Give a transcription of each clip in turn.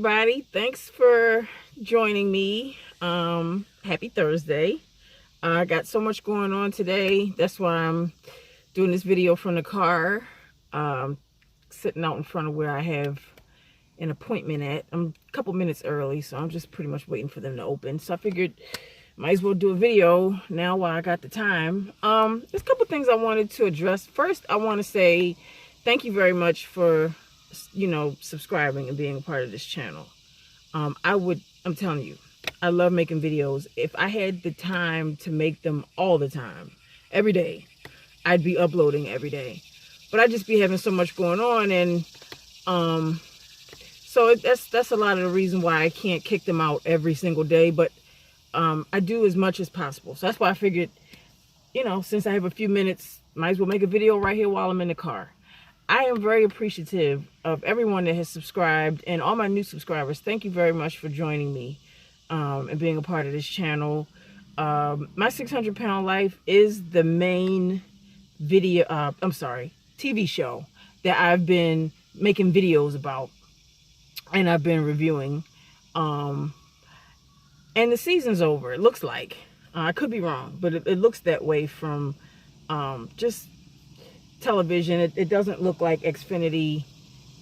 everybody. Thanks for joining me. Happy Thursday. I got so much going on today. That's why I'm doing this video from the car. Um, Sitting out in front of where I have an appointment at. I'm a couple minutes early, so I'm just pretty much waiting for them to open. So I figured might as well do a video now while I got the time. There's a couple things I wanted to address. First, I want to say thank you very much for subscribing and being a part of this channel. I'm telling you, I love making videos. If I had the time to make them all the time, every day, I'd be uploading every day. But I just be having so much going on, and so that's a lot of the reason why I can't kick them out every single day. But I do as much as possible. So that's why I figured, since I have a few minutes, might as well make a video right here while I'm in the car. I am very appreciative of everyone that has subscribed and all my new subscribers. Thank you very much for joining me and being a part of this channel. My 600 Pound Life is the main TV show that I've been making videos about and I've been reviewing. And the season's over, it looks like. I could be wrong, but it looks that way from just television. It doesn't look like Xfinity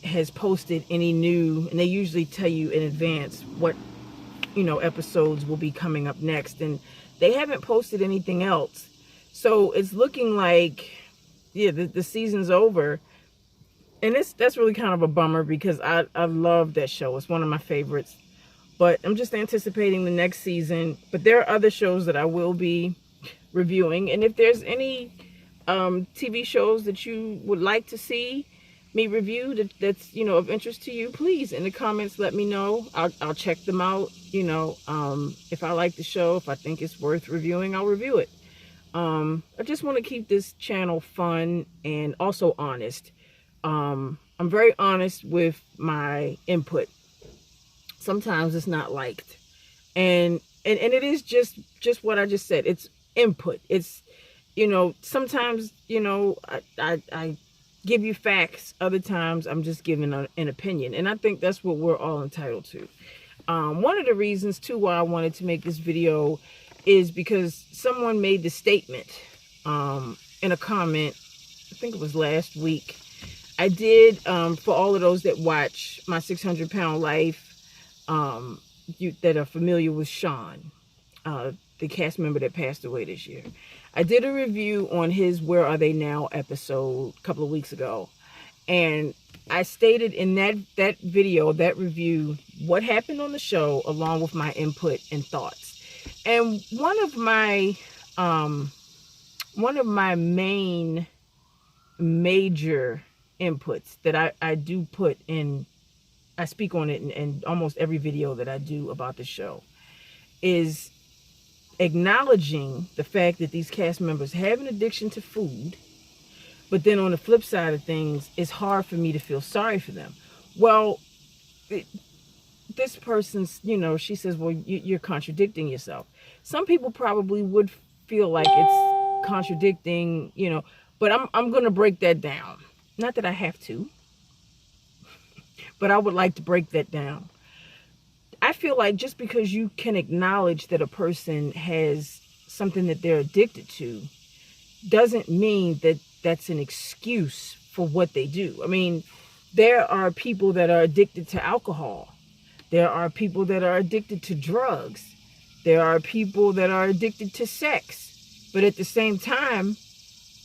has posted any new, and they usually tell you in advance what episodes will be coming up next, and they haven't posted anything else. So it's looking like, yeah, the season's over, and that's really kind of a bummer because I love that show. It's one of my favorites, but I'm just anticipating the next season. But there are other shows that I will be reviewing, and if there's any TV shows that you would like to see me review that's of interest to you, please in the comments let me know. I'll check them out. If I like the show, if I think it's worth reviewing, I'll review it. I just want to keep this channel fun and also honest. I'm very honest with my input. Sometimes it's not liked, and it is just what I just said. It's input. It's sometimes, I give you facts. Other times I'm just giving an opinion. And I think that's what we're all entitled to. One of the reasons, too, why I wanted to make this video is because someone made the statement in a comment, I think it was last week. I did, for all of those that watch my 600 Pound Life, that are familiar with Sean, the cast member that passed away this year. I did a review on his Where Are They Now episode a couple of weeks ago. And I stated in that video, that review, what happened on the show along with my input and thoughts. And one of my main major inputs that I do put in, I speak on it in almost every video that I do about the show, is acknowledging the fact that these cast members have an addiction to food, but then on the flip side of things, it's hard for me to feel sorry for them. Well, this person's, she says, well, you're contradicting yourself. Some people probably would feel like it's contradicting, but I'm going to break that down. Not that I have to, but I would like to break that down. I feel like just because you can acknowledge that a person has something that they're addicted to doesn't mean that that's an excuse for what they do. I mean, there are people that are addicted to alcohol. There are people that are addicted to drugs. There are people that are addicted to sex. But at the same time,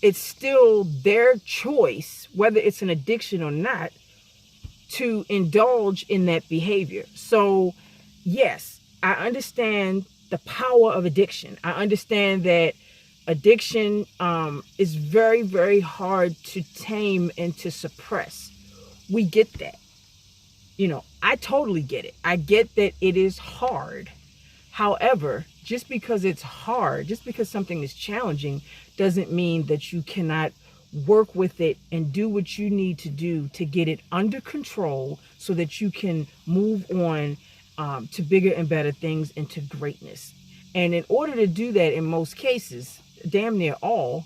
it's still their choice, whether it's an addiction or not, to indulge in that behavior. So yes, I understand the power of addiction. I understand that addiction is very, very hard to tame and to suppress. We get that. I totally get it. I get that it is hard. However, just because it's hard, just because something is challenging, doesn't mean that you cannot work with it and do what you need to do to get it under control so that you can move on to bigger and better things and to greatness. And in order to do that, in most cases, damn near all,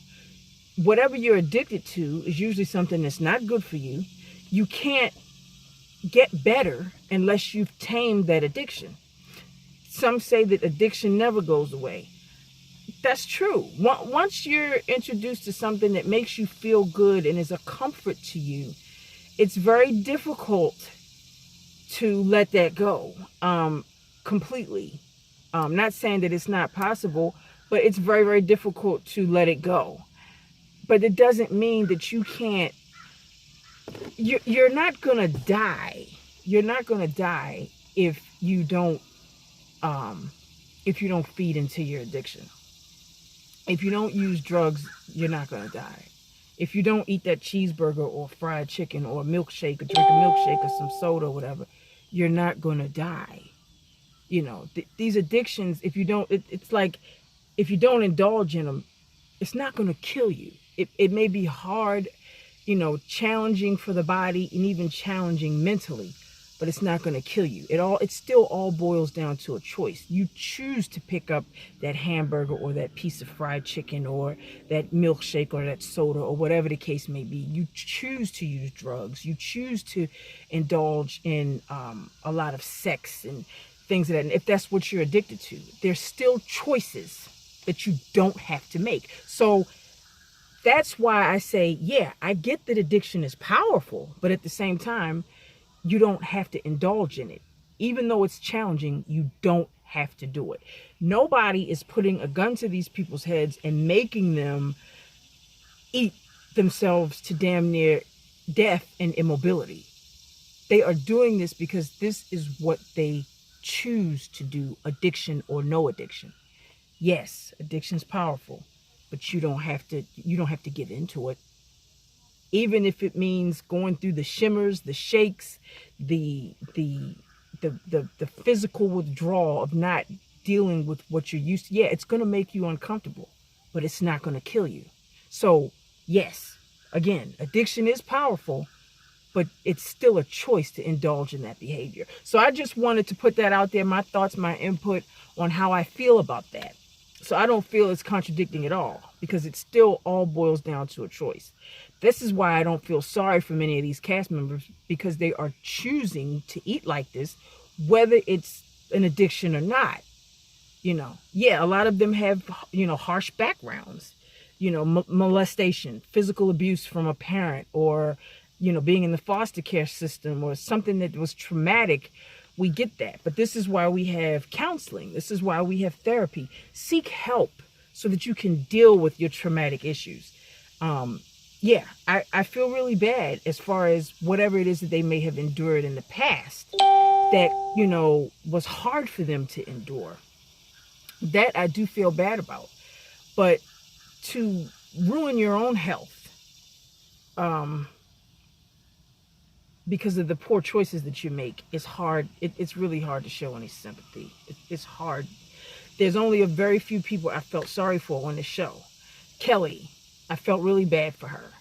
whatever you're addicted to is usually something that's not good for you. You can't get better unless you've tamed that addiction. Some say that addiction never goes away. That's true. Once you're introduced to something that makes you feel good and is a comfort to you, it's very difficult to let that go completely. Not saying that it's not possible, but it's very, very difficult to let it go. But it doesn't mean that you can't. You're not gonna die. You're not gonna die if you don't feed into your addiction. If you don't use drugs, you're not gonna die. If you don't eat that cheeseburger or fried chicken or a milkshake or drink a milkshake or some soda or whatever, you're not gonna die. You know, these addictions, if you don't, it's like if you don't indulge in them, it's not gonna kill you. It may be hard, you know, challenging for the body and even challenging mentally, but it's not going to kill you. It still all boils down to a choice. You choose to pick up that hamburger or that piece of fried chicken or that milkshake or that soda or whatever the case may be. You choose to use drugs. You choose to indulge in a lot of sex and things of that. And if that's what you're addicted to, there's still choices that you don't have to make. So that's why I say, yeah, I get that addiction is powerful, but at the same time, you don't have to indulge in it. Even though it's challenging, you don't have to do it. Nobody is putting a gun to these people's heads and making them eat themselves to damn near death and immobility. They are doing this because this is what they choose to do, addiction or no addiction. Yes, addiction's powerful, but you don't have to give into it. Even if it means going through the shimmers, the shakes, the physical withdrawal of not dealing with what you're used to. Yeah, it's going to make you uncomfortable, but it's not going to kill you. So, yes, again, addiction is powerful, but it's still a choice to indulge in that behavior. So I just wanted to put that out there, my thoughts, my input on how I feel about that. So I don't feel it's contradicting at all, because it still all boils down to a choice. This is why I don't feel sorry for many of these cast members, because they are choosing to eat like this, whether it's an addiction or not. You know, yeah, a lot of them have, harsh backgrounds, molestation, physical abuse from a parent, or, being in the foster care system or something that was traumatic. We get that. But this is why we have counseling. This is why we have therapy. Seek help so that you can deal with your traumatic issues. Yeah, I feel really bad as far as whatever it is that they may have endured in the past that, was hard for them to endure. That I do feel bad about. But to ruin your own health, because of the poor choices that you make, it's hard. It's really hard to show any sympathy. It's hard. There's only a very few people I felt sorry for on the show. Kelly, I felt really bad for her.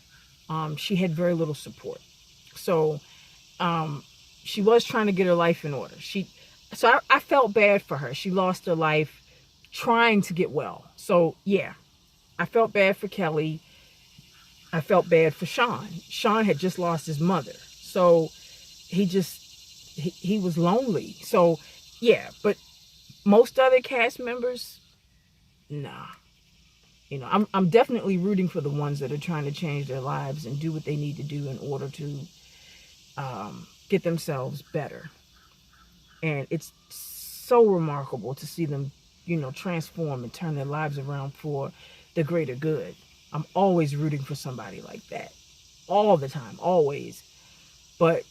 She had very little support. So she was trying to get her life in order. So I felt bad for her. She lost her life trying to get well. So yeah, I felt bad for Kelly. I felt bad for Sean. Sean had just lost his mother. So he was lonely. So yeah, but most other cast members, nah. I'm definitely rooting for the ones that are trying to change their lives and do what they need to do in order to get themselves better. And it's so remarkable to see them, transform and turn their lives around for the greater good. I'm always rooting for somebody like that. All the time, always. But,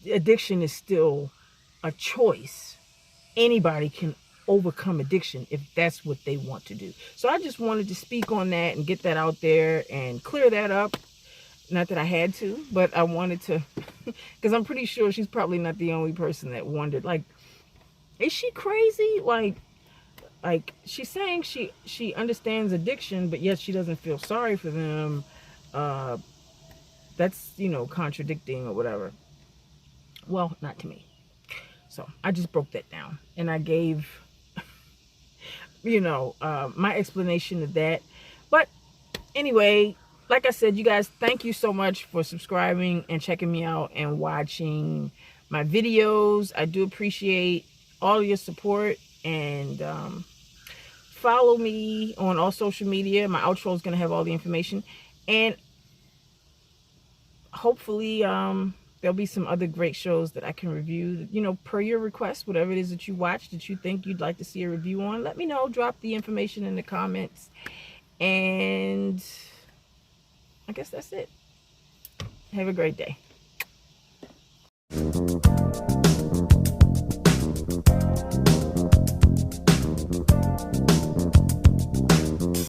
addiction is still a choice. Anybody can overcome addiction if that's what they want to do. So I just wanted to speak on that and get that out there and clear that up. Not that I had to, but I wanted to, because I'm pretty sure she's probably not the only person that wondered, like, is she crazy? Like she's saying she understands addiction, but yet she doesn't feel sorry for them. That's, contradicting or whatever. Well, not to me. So I just broke that down and I gave, my explanation of that. But anyway, like I said, you guys, thank you so much for subscribing and checking me out and watching my videos. I do appreciate all your support, and follow me on all social media. My outro is going to have all the information, and hopefully there'll be some other great shows that I can review, you know, per your request. Whatever it is that you watch that you think you'd like to see a review on, let me know. Drop the information in the comments, and I guess that's it. Have a great day.